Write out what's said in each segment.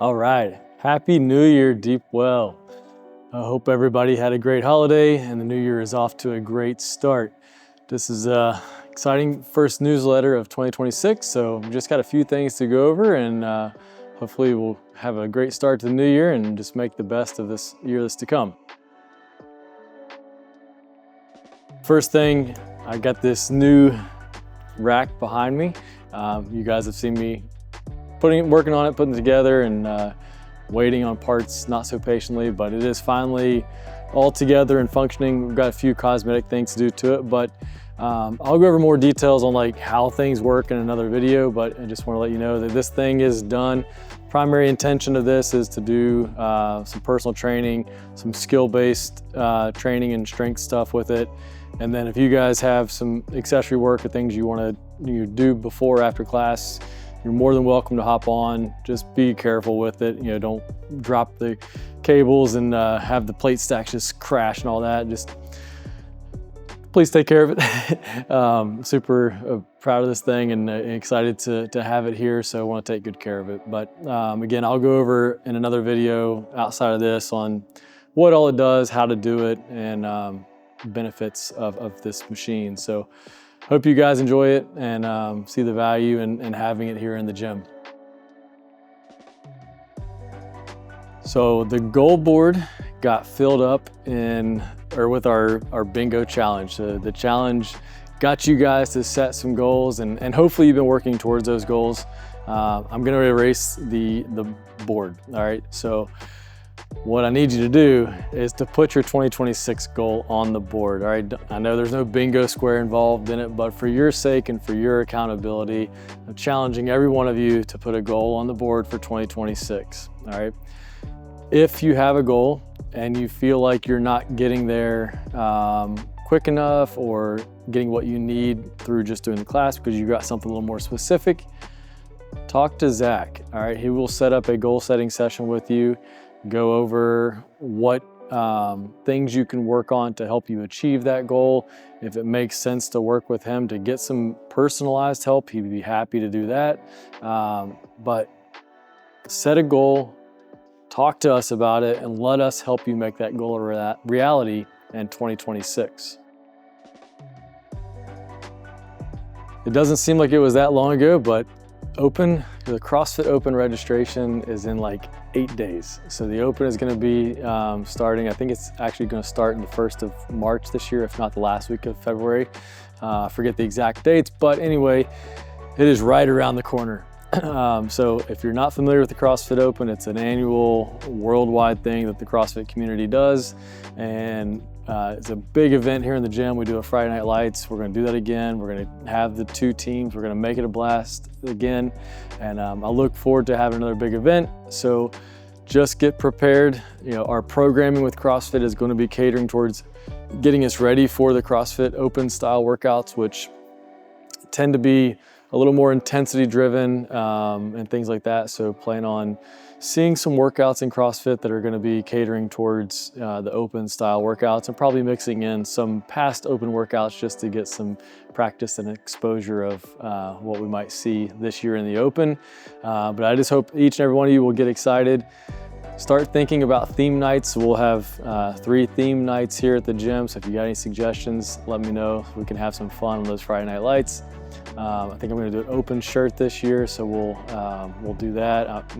All right, Happy New Year, Deep Well. I hope everybody had a great holiday and the new year is off to a great start. This is a exciting first newsletter of 2026, so we just got a few things to go over, and hopefully we'll have a great start to the new year and just make the best of this year that's to come. First thing, I got this new rack behind me. You guys have seen me working on it, putting it together, and waiting on parts not so patiently, but it is finally all together and functioning. We've got a few cosmetic things to do to it, but I'll go over more details on like how things work in another video, but I just want to let you know that this thing is done. Primary intention of this is to do some personal training, some skill-based training and strength stuff with it. And then if you guys have some accessory work or things you want to do before or after class, you're more than welcome to hop on. Just be careful with it. You know, don't drop the cables and have the plate stacks just crash and all that. Just please take care of it. Super proud of this thing and excited to have it here, so I want to take good care of it. But again, I'll go over in another video outside of this on what all it does, how to do it, and benefits of this machine. So hope you guys enjoy it and see the value in having it here in the gym. So the goal board got filled up with our bingo challenge. So the challenge got you guys to set some goals, and hopefully you've been working towards those goals. I'm gonna erase the board, all right? So what I need you to do is to put your 2026 goal on the board, all right? I know there's no bingo square involved in it, but for your sake and for your accountability, I'm challenging every one of you to put a goal on the board for 2026, all right? If you have a goal and you feel like you're not getting there quick enough or getting what you need through just doing the class because you got something a little more specific, talk to Zach, all right? He will set up a goal setting session with you, go over what things you can work on to help you achieve that goal. If it makes sense to work with him to get some personalized help, he'd be happy to do that. But set a goal, talk to us about it, and let us help you make that goal a reality in 2026. It doesn't seem like it was that long ago, but the CrossFit Open registration is in like 8 days. So the Open is gonna be starting, I think it's actually gonna start in the 1st of March this year, if not the last week of February. I forget the exact dates, but anyway, it is right around the corner. So if you're not familiar with the CrossFit Open, it's an annual worldwide thing that the CrossFit community does. And it's a big event here in the gym. We do a Friday Night Lights. We're gonna do that again. We're gonna have the 2 teams. We're gonna make it a blast again. And I look forward to having another big event. So just get prepared. You know, our programming with CrossFit is gonna be catering towards getting us ready for the CrossFit Open style workouts, which tend to be a little more intensity driven and things like that. So plan on seeing some workouts in CrossFit that are gonna be catering towards the open style workouts, and probably mixing in some past open workouts just to get some practice and exposure of what we might see this year in the Open. But I just hope each and every one of you will get excited. Start thinking about theme nights. We'll have 3 theme nights here at the gym. So if you got any suggestions, let me know. We can have some fun on those Friday Night Lights. I think I'm gonna do an open shirt this year, so we'll do that.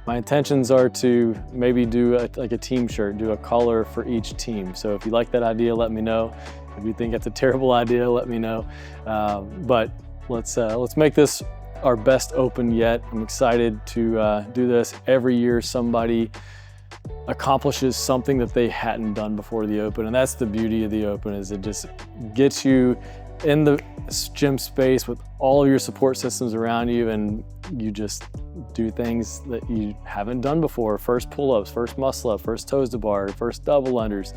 My intentions are to maybe do like a team shirt, do a color for each team. So if you like that idea, let me know. If you think it's a terrible idea, let me know. But let's make this our best Open yet. I'm excited to do this. Every year somebody accomplishes something that they hadn't done before the Open, and that's the beauty of the Open, is it just gets you in the gym space with all of your support systems around you, and you just do things that you haven't done before. First pull-ups, first muscle up, first toes to bar, first double unders,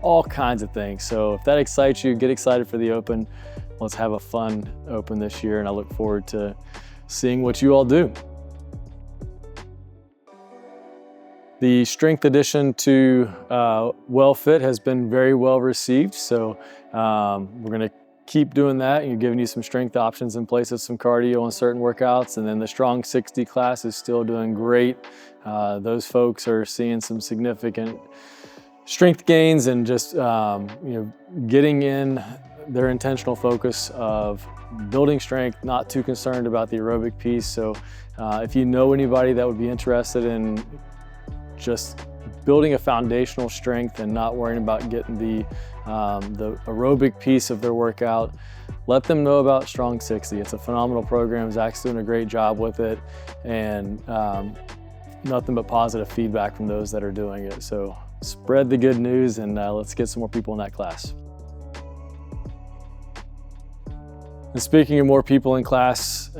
all kinds of things. So if that excites you, get excited for the Open. Let's have a fun Open this year, and I look forward to seeing what you all do. The strength addition to WELLfit has been very well received. So we're gonna keep doing that, and you're giving you some strength options in place of some cardio on certain workouts. And then the Strong 60 class is still doing great. Those folks are seeing some significant strength gains and just getting in their intentional focus of building strength, not too concerned about the aerobic piece. So if you know anybody that would be interested in just building a foundational strength and not worrying about getting the aerobic piece of their workout, let them know about Strong 60. It's a phenomenal program. Zach's doing a great job with it, and nothing but positive feedback from those that are doing it. So spread the good news, and let's get some more people in that class. And speaking of more people in class,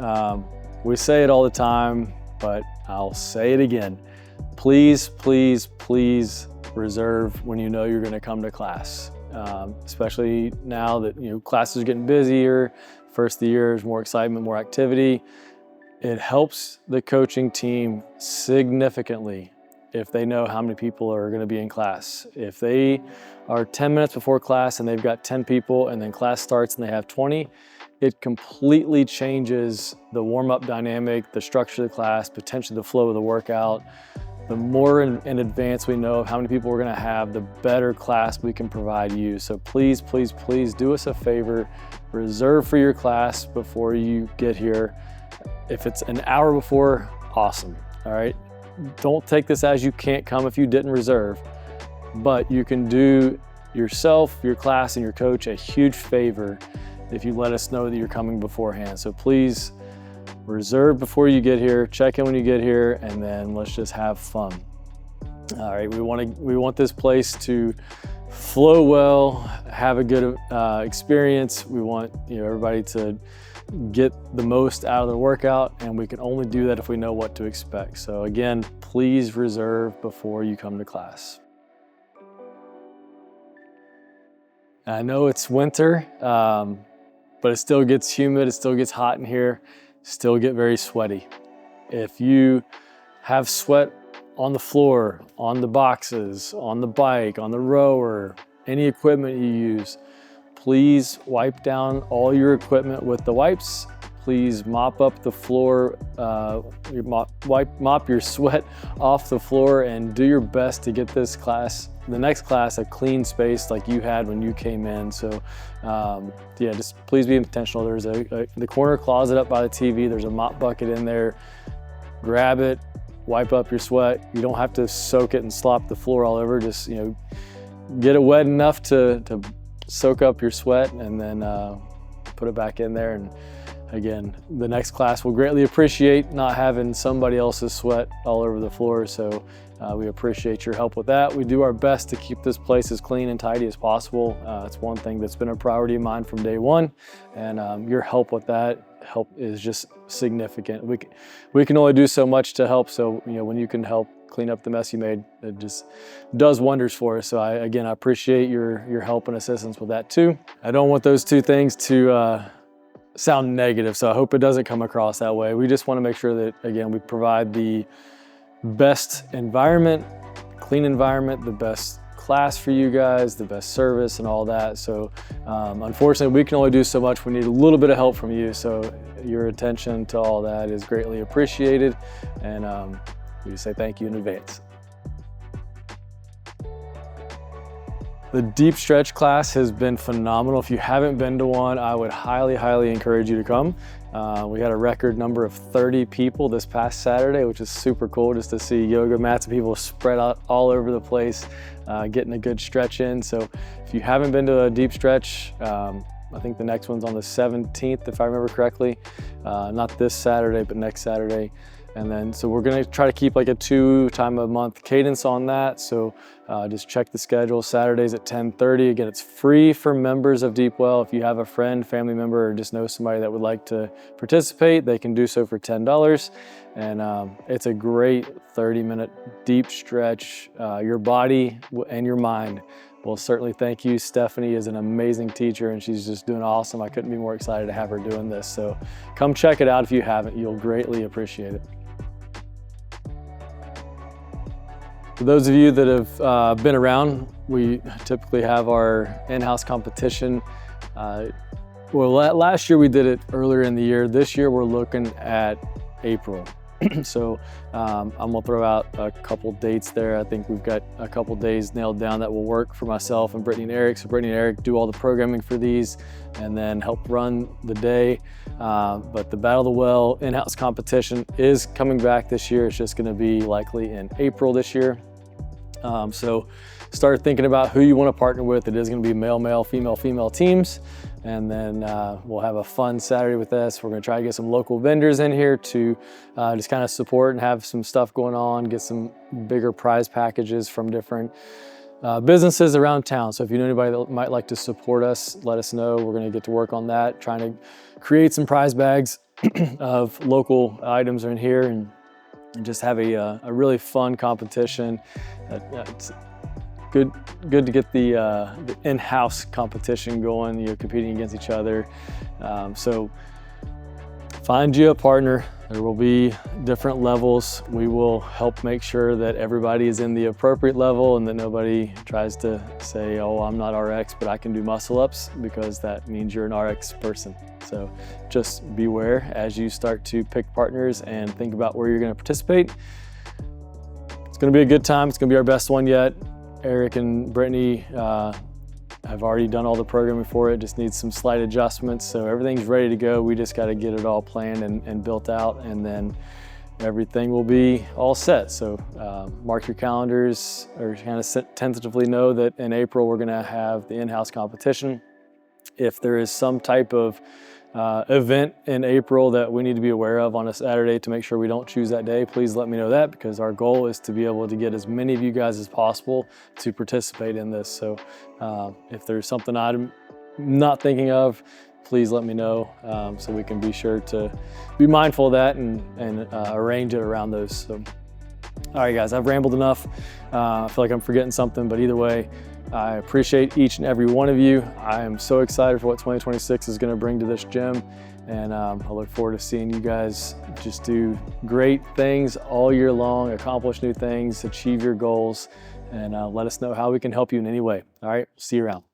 we say it all the time, but I'll say it again. Please, please, please reserve when you know you're going to come to class. Especially now that classes are getting busier, first of the year, there's more excitement, more activity. It helps the coaching team significantly if they know how many people are going to be in class. If they are 10 minutes before class and they've got 10 people, and then class starts and they have 20, it completely changes the warm-up dynamic, the structure of the class, potentially the flow of the workout. The more in advance we know of how many people we're gonna have, the better class we can provide you. So please, please, please do us a favor. Reserve for your class before you get here. If it's an hour before, awesome, all right? Don't take this as you can't come if you didn't reserve, but you can do yourself, your class, and your coach a huge favor if you let us know that you're coming beforehand. So please reserve before you get here, check in when you get here, and then let's just have fun. All right, we want this place to flow well, have a good experience. We want everybody to get the most out of the workout, and we can only do that if we know what to expect. So again, please reserve before you come to class. I know it's winter, but it still gets humid, it still gets hot in here, still get very sweaty. If you have sweat on the floor, on the boxes, on the bike, on the rower, any equipment you use, please wipe down all your equipment with the wipes. Please mop up the floor, mop your sweat off the floor, and do your best to get this class, the next class, a clean space like you had when you came in. So yeah, just please be intentional. There's the corner closet up by the TV, there's a mop bucket in there. Grab it, wipe up your sweat. You don't have to soak it and slop the floor all over. Just get it wet enough to soak up your sweat, and then put it back in there. And again, the next class will greatly appreciate not having somebody else's sweat all over the floor. So we appreciate your help with that. We do our best to keep this place as clean and tidy as possible. It's one thing that's been a priority of mine from day one, and your help with that is just significant. We can only do so much to help. So when you can help clean up the mess you made, it just does wonders for us. So again, I appreciate your help and assistance with that too. I don't want those two things to sound negative, so I hope it doesn't come across that way. We just want to make sure that, again, we provide the best environment, clean environment, the best class for you guys, the best service and all that. So unfortunately, we can only do so much. We need a little bit of help from you. So your attention to all that is greatly appreciated. And we say thank you in advance. The deep stretch class has been phenomenal. If you haven't been to one, I would highly, highly encourage you to come. We had a record number of 30 people this past Saturday, which is super cool just to see yoga mats and people spread out all over the place, getting a good stretch in. So if you haven't been to a deep stretch, I think the next one's on the 17th, if I remember correctly. Not this Saturday, but next Saturday. And then, so we're gonna try to keep like a 2-time-a-month cadence on that. So just check the schedule. Saturdays at 10:30. Again, it's free for members of Deep Well. If you have a friend, family member, or just know somebody that would like to participate, they can do so for $10. And it's a great 30-minute deep stretch. Your body and your mind will certainly thank you. Stephanie is an amazing teacher, and she's just doing awesome. I couldn't be more excited to have her doing this. So come check it out if you haven't. You'll greatly appreciate it. For those of you that have been around, we typically have our in-house competition Well, last year we did it earlier in the year. This year we're looking at April. So I'm gonna throw out a couple dates there. I think we've got a couple days nailed down that will work for myself and Brittany and Eric. So Brittany and Eric do all the programming for these and then help run the day. But the Battle of the Well in-house competition is coming back this year. It's just gonna be likely in April this year. So start thinking about who you want to partner with. It is going to be male, female teams. And then we'll have a fun Saturday with this. We're going to try to get some local vendors in here to just kind of support and have some stuff going on, get some bigger prize packages from different businesses around town. So if you know anybody that might like to support us, let us know. We're going to get to work on that, trying to create some prize bags of local items in here and just have a really fun competition. It's good to get the in-house competition going, you know, competing against each other. So find you a partner. There will be different levels. We will help make sure that everybody is in the appropriate level and that nobody tries to say, oh, I'm not RX, but I can do muscle ups, because that means you're an RX person. So just beware as you start to pick partners and think about where you're going to participate. It's going to be a good time. It's going to be our best one yet. Eric and Brittany have already done all the programming for it. Just needs some slight adjustments. So everything's ready to go. We just got to get it all planned and built out, and then everything will be all set. So mark your calendars, or kind of tentatively know that in April we're going to have the in-house competition. If there is some type of event in April that we need to be aware of on a Saturday to make sure we don't choose that day, please let me know that, because our goal is to be able to get as many of you guys as possible to participate in this. So if there's something I'm not thinking of, please let me know, so we can be sure to be mindful of that and arrange it around those. So, all right, guys, I've rambled enough. I feel like I'm forgetting something, but either way, I appreciate each and every one of you. I am so excited for what 2026 is going to bring to this gym, and I look forward to seeing you guys just do great things all year long, accomplish new things, achieve your goals, and let us know how we can help you in any way. All right, see you around.